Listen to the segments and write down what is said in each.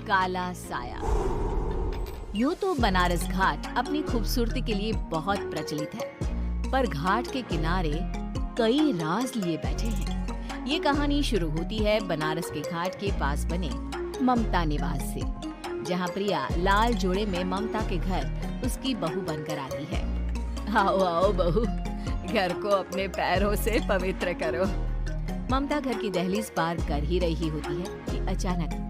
काला साया। यूं तो बनारस घाट अपनी खूबसूरती के लिए बहुत प्रचलित है, पर घाट के किनारे कई राज लिए बैठे हैं। ये कहानी शुरू होती है बनारस के घाट के पास बने ममता निवास से, जहाँ प्रिया लाल जोड़े में ममता के घर उसकी बहू बनकर आती है। आओ आओ बहू, घर को अपने पैरों से पवित्र करो। ममता घर की दहलीज पार कर ही रही होती है कि अचानक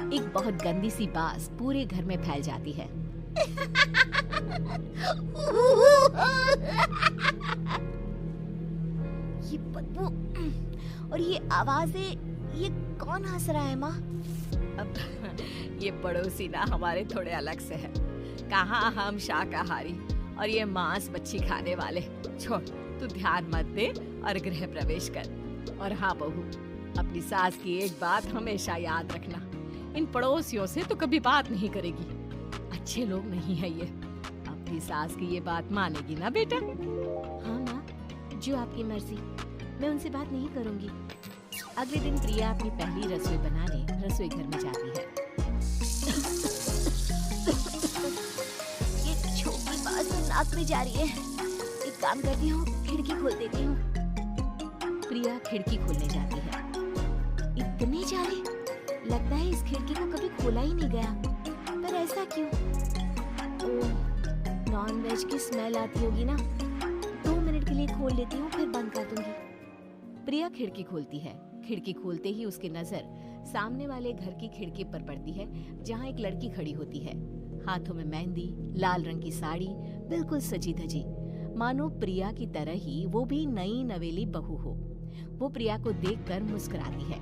एक बहुत गंदी सी बास पूरे घर में फैल जाती है। ये बदबू और ये आवाजें, ये कौन हंस रहा है माँ? अब ये पड़ोसी ना हमारे थोड़े अलग से है। कहाँ हम शाकाहारी और ये मांस मच्छी खाने वाले। छोड़, तू ध्यान मत दे और गृह प्रवेश कर। और हाँ बहू, अपनी सास की एक बात हमेशा याद रखना, इन पड़ोसियों से तो कभी बात नहीं करेगी। अच्छे लोग नहीं है ये। अपनी सास की ये बात मानेगी ना बेटा? हाँ माँ, जो आपकी मर्जी, मैं उनसे बात नहीं करूँगी। अगले दिन प्रिया अपनी पहली रसोई बनाने रसोई घर में जाती है। ये छोटी बात नाक में जा रही है। एक काम करती हूँ, खिड़की खोल देती हूँ। प्रिया खिड़की खोलने जाती है। इतने जाले, लगता है इस खिड़की को कभी खोला ही नहीं गया। पर ऐसा क्यों? ओह, नॉन वेज की स्मेल आती होगी ना। 2 मिनट के लिए खोल लेती हूँ, फिर बंद कर दूंगी। प्रिया खिड़की खोलती है। खिड़की खोलते ही उसकी नजर सामने वाले घर की खिड़की पर पड़ती है, जहाँ एक लड़की खड़ी होती है। हाथों में मेहंदी, लाल रंग की साड़ी, बिल्कुल सजी धजी, मानो प्रिया की तरह ही वो भी नई नवेली बहू हो। वो प्रिया को देखकर मुस्कुराती है।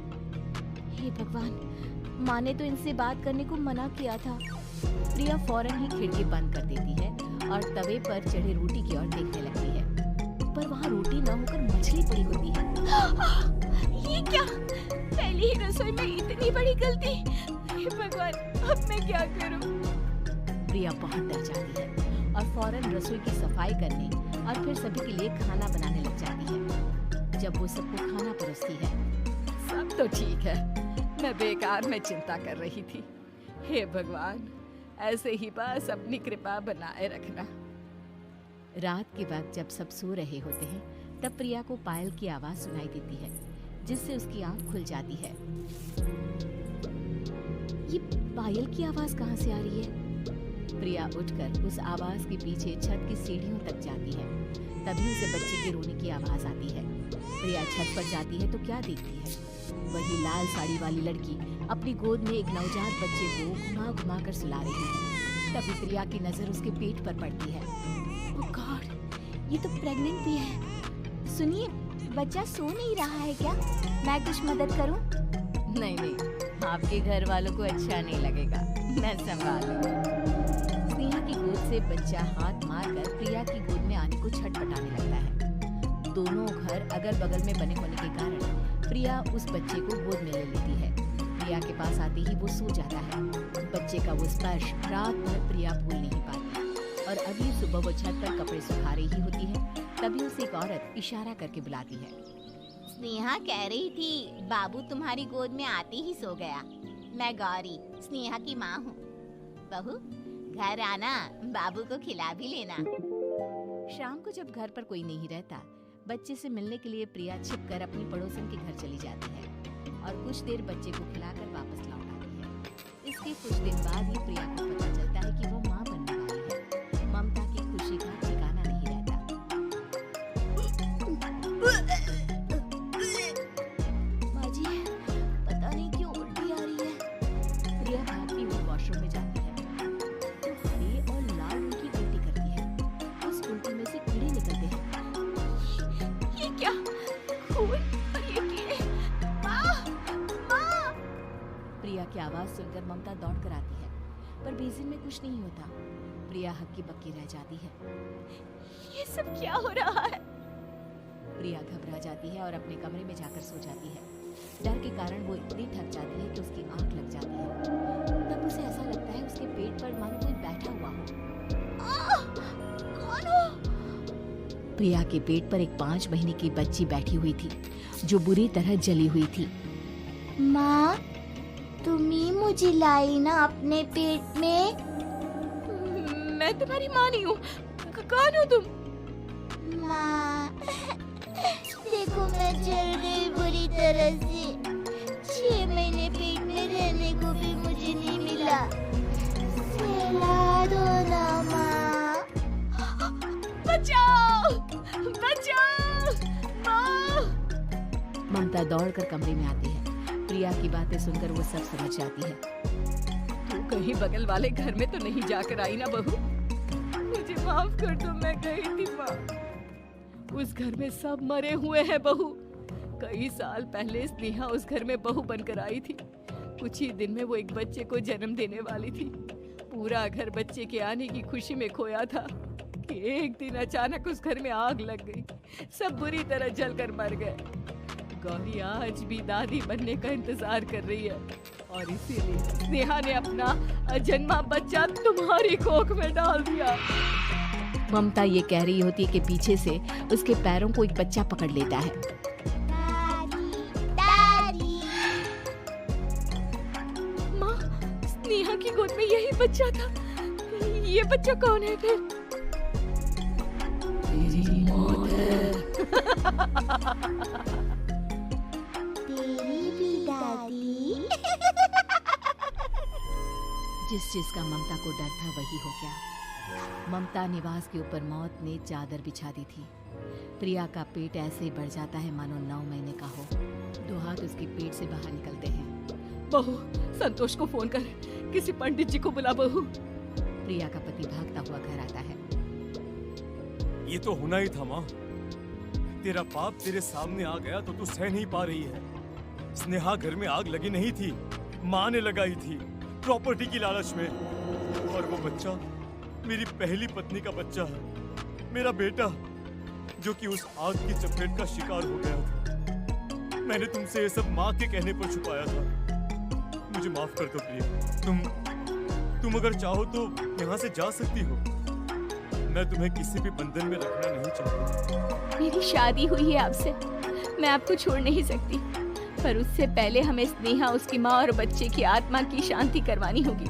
हे भगवान, माँ ने तो इनसे बात करने को मना किया था। प्रिया फौरन ही खिड़की बंद कर देती है और तवे पर चढ़े रोटी की ओर देखने लगती है, पर वहाँ रोटी न होकर मछली पड़ी होती है। ये क्या? पहली ही रसोई में इतनी बड़ी गलती। हे भगवान, अब मैं क्या करूं? प्रिया बहुत डर जाती है और फौरन रसोई की सफाई करने और फिर सभी के लिए खाना बनाने लग जाती है। जब वो सबको खाना परोसती है, सब तो ठीक है, मैं बेकार में चिंता कर रही थी। हे भगवान, ऐसे ही बस अपनी कृपा बनाए रखना। रात के वक्त जब सब सो रहे होते हैं, तब प्रिया को पायल की आवाज सुनाई देती है, जिससे उसकी आंख खुल जाती है। ये पायल की आवाज कहाँ से आ रही है? प्रिया उठकर उस आवाज के पीछे छत की सीढ़ियों तक जाती है। तभी उसे बच्चे के रोने की आवाज आती है। प्रिया छत पर जाती है तो क्या देखती है? वही लाल साड़ी वाली लड़की अपनी गोद में एक नवजात बच्चे को घुमा घुमा कर सुला रही है। तभी प्रिया की नजर उसके पेट पर पड़ती है। ओह गॉड, ये तो प्रेग्नेंट भी है। सुनिए, बच्चा सो नहीं रहा है क्या? मैं कुछ मदद करूं? नहीं नहीं, आपके घर वालों को अच्छा नहीं लगेगा, मैं संभालूंगी। स्नेहा की गोद से बच्चा हाथ मारकर प्रिया की गोद में आने को छटपटाने लगता है। दोनों घर अगल बगल में बने होने के कारण प्रिया उस बच्चे को गोद में ले लेती है। प्रिया के पास आते ही वो सो जाता है। बच्चे का वो स्पर्श रात भर प्रिया भूल नहीं पाती और अगली सुबह वो छत पर कपड़े सुखा रही होती है, तभी उसे एक औरत इशारा करके बुलाती है। स्नेहा कह रही थी बाबू तुम्हारी गोद में आते ही सो गया। मैं गौरी, स्नेहा की माँ हूँ। बहू, घर आना, बाबू को खिला भी लेना। शाम को जब घर पर कोई नहीं रहता, बच्चे से मिलने के लिए प्रिया छिपकर अपनी पड़ोसन के घर चली जाती है और कुछ देर बच्चे को खिलाकर वापस लौट आती है। इसके कुछ दिन बाद ही प्रिया को पता चलता है कि वो माँ बनने वाली है। ममता की खुशी का ठिकाना नहीं रहता। माँ जी, पता नहीं क्यों उल्टी आ रही है। प्रिया भागती हुई वॉशरूम में जाती है तो हरे और लाल रंग की उल्टी करती है। उस उल्टी में से कीड़े निकलते हैं। ये क्या? खून और ये कीड़े! माँ! माँ! प्रिया की आवाज सुनकर ममता दौड़ कर आती है, पर बेसिन में कुछ नहीं होता। प्रिया हक्की बक्की रह जाती है। ये सब क्या हो रहा है? प्रिया घबरा जाती है और अपने कमरे में जाकर सो जाती है। डर के कारण वो इतनी थक जाती है कि उसकी आंख लग जाती है। तब उसे ऐसा लगता है उसके पेट पर मानो कोई बैठा हुआ हो। कौन हो? प्रिया के पेट पर एक 5 महीने की बच्ची बैठी हुई थी, जो बुरी तरह जली हुई थी। माँ, तुम ही मुझे लाई ना अपने पेट में। मैं तुम्हारी माँ नहीं हूँ। कौन हो तुम? माँ, देखो मैं जल गई बुरी तरह से। 6 महीने पेट में रहने को भी मुझे नहीं मिला। सहला दो ना माँ। बचाओ! बचाओ! माँ! ममता दौड़कर कमरे में आती है। प्रिया की बातें सुनकर वो सब समझ जाती है। तू कहीं बगल वाले घर में तो नहीं जाकर आई ना बहू? मुझे माफ कर दो, मैं गई थी माँ। उस घर में सब मरे हुए हैं बहू। कई साल पहले स्नेहा उस घर में बहू बनकर आई थी। कुछ ही दिन में वो एक बच्चे को जन्म देने वाली थी। पूरा घर बच्चे के आने की खुशी में खोया था कि एक दिन अचानक उस घर में आग लग गई। सब बुरी तरह जलकर मर गए। गौरी आज भी दादी बनने का इंतजार कर रही है और इसीलिए स्नेहा ने अपना अजन्मा बच्चा तुम्हारी कोख में डाल दिया। ममता ये कह रही होती है कि पीछे से उसके पैरों को एक बच्चा पकड़ लेता है। दादी, माँ, स्नेहा की गोद में यही बच्चा था। ये बच्चा कौन है फिर? तेरी मौत है। तेरी भी दादी। जिस चीज का ममता को डर था वही हो गया। ममता निवास के ऊपर मौत ने चादर बिछा दी थी। प्रिया का पेट ऐसे ही बढ़ जाता है मानो 9 महीने का हो। 2 हाथ उसके पेट से बाहर निकलते हैं। बहू, संतोष को फोन कर, किसी पंडित जी को बुला बहू। प्रिया का पति भागता हुआ घर आता है। ये तो होना ही था माँ। तेरा बाप तेरे सामने आ गया तो तू सह नहीं पा रही है। स्नेहा घर में आग लगी नहीं थी, माँ ने लगाई थी प्रॉपर्टी की लालच में। और वो बच्चा मेरी पहली पत्नी का बच्चा है, मेरा बेटा, जो कि उस आग की चपेट का शिकार हो गया था। मैंने तुमसे ये सब माँ के कहने पर छुपाया था। मुझे माफ कर दो प्रिया। तुम अगर चाहो तो यहाँ से जा सकती हो। मैं तुम्हें किसी भी बंधन में रखना नहीं चाहता। मेरी शादी हुई है आपसे, मैं आपको छोड़ नहीं सकती, पर उससे पहले हमें स्नेहा, उसकी माँ और बच्चे की आत्मा की शांति करवानी होगी।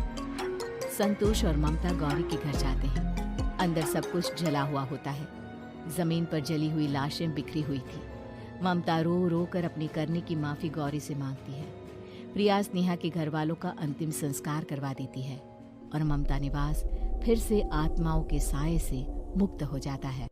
संतोष और ममता गौरी के घर जाते हैं। अंदर सब कुछ जला हुआ होता है। जमीन पर जली हुई लाशें बिखरी हुई थी। ममता रो रो कर अपनी करने की माफी गौरी से मांगती है। प्रिया स्नेहा के घर वालों का अंतिम संस्कार करवा देती है और ममता निवास फिर से आत्माओं के साए से मुक्त हो जाता है।